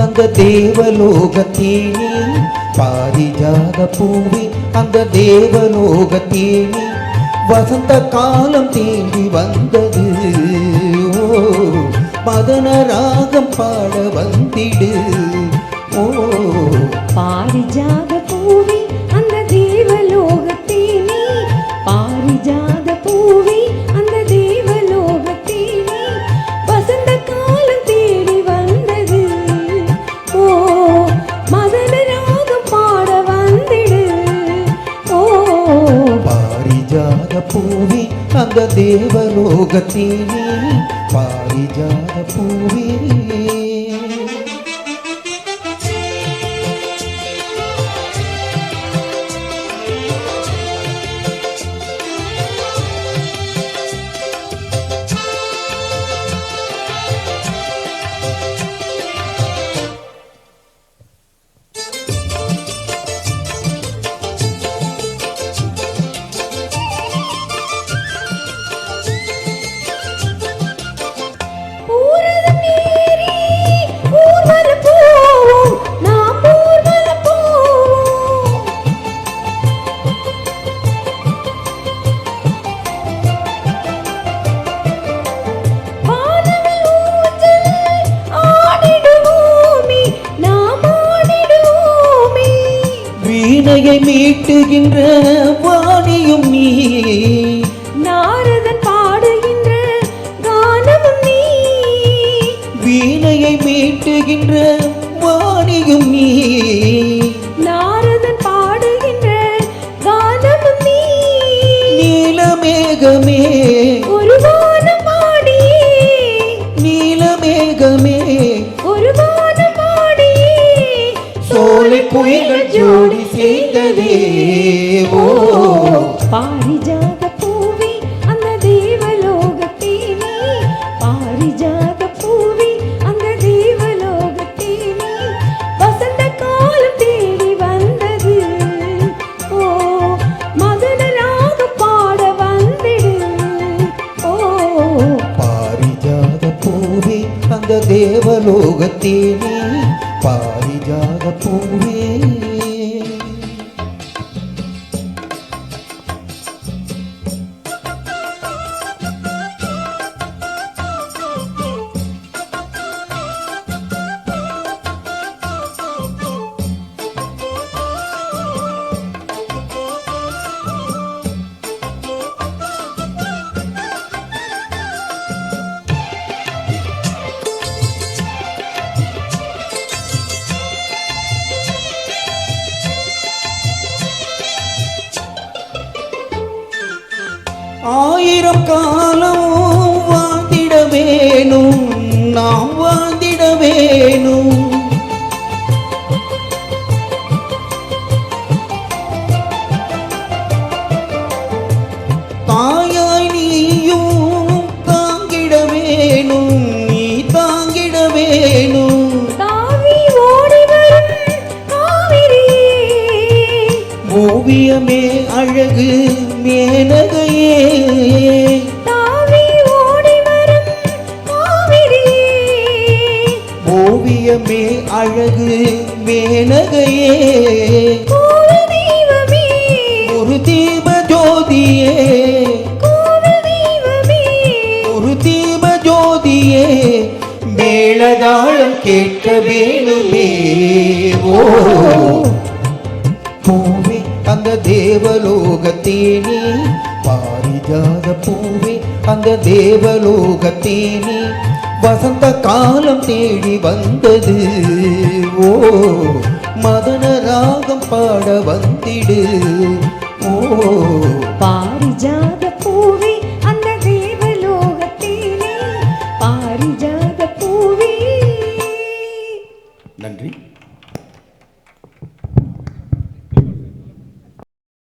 அந்த தேவலோகத்தேனே பாரிஜாத பூவே அந்த தேவலோகத்தேனே வசந்த காலம் தேடி வந்தது ஓ மதன ராகம் பாட வந்திடு ஓ பாரிஜாத பூவே அந்த தேவலோகத்தேனே பாரிஜாத பூவே அந்த தேவலோகத்தேனே வசந்த காலம் தேடி வந்தது ஓ மதன ராகம் பாட வந்திடு ஓ பாரிஜாத பூவே அந்த தேவலோகத்தேனே பாரிஜாத பூவே வீணையை மீட்டுகின்ற வாணியும் நீ நாரதன் பாடுகின்ற கானமும் நீ வீணையை மீட்டுகின்ற வாணியும் நீ நாரதன் பாடுகின்ற கானமும் நீ நீலமேகமே ஒரு வானம் பாடியே நீலமேகமே ஒரு வானம் பாடியே சோலை குயில்கள் ஜோடி சேர்ந்ததே ஓ பாரிஜாத பூவே அந்த தேவலோகத்தேனே பாரிஜாத பூவே அந்த தேவலோகத்தேனே வசந்த காலம் தேடி வந்தது ஓ மதன ராகம் பாட வந்திடு ஓ பாரிஜாத பூவே அந்த தேவலோகத்தேனே பாரிஜாத பூவே ஆயிரம் காலம் வாழ்ந்திட வேணும் நாம் வாழ்ந்திட வேணும் தாயாய் நீயும் தாங்கிட வேணும் நீ தாங்கிட வேணும் தாவி ஓடி வரும் காவிரியே ஓவியமே அழகு மேனகையே தாவி ஓடி வரும் காவிரியே ஓவியமே அழகு மேனகையே கோவில் தெய்வமே ஒரு தீப ஜோதியே கோவில் தெய்வமே ஒரு தீப ஜோதியே மேளதாளம் கேட்க வேணுமே ஓ பூவே அந்த தேவலோகத்தேனே பாரிஜாத பூவே அந்த தேவலோகத்தேனே வசந்த காலம் தேடி வந்தது ஓ மதன ராகம் பாட வந்திடு ஓ பாரிஜாத பூவே அந்த தேவலோகத்தேனே பாரிஜாத பூவே நன்றி.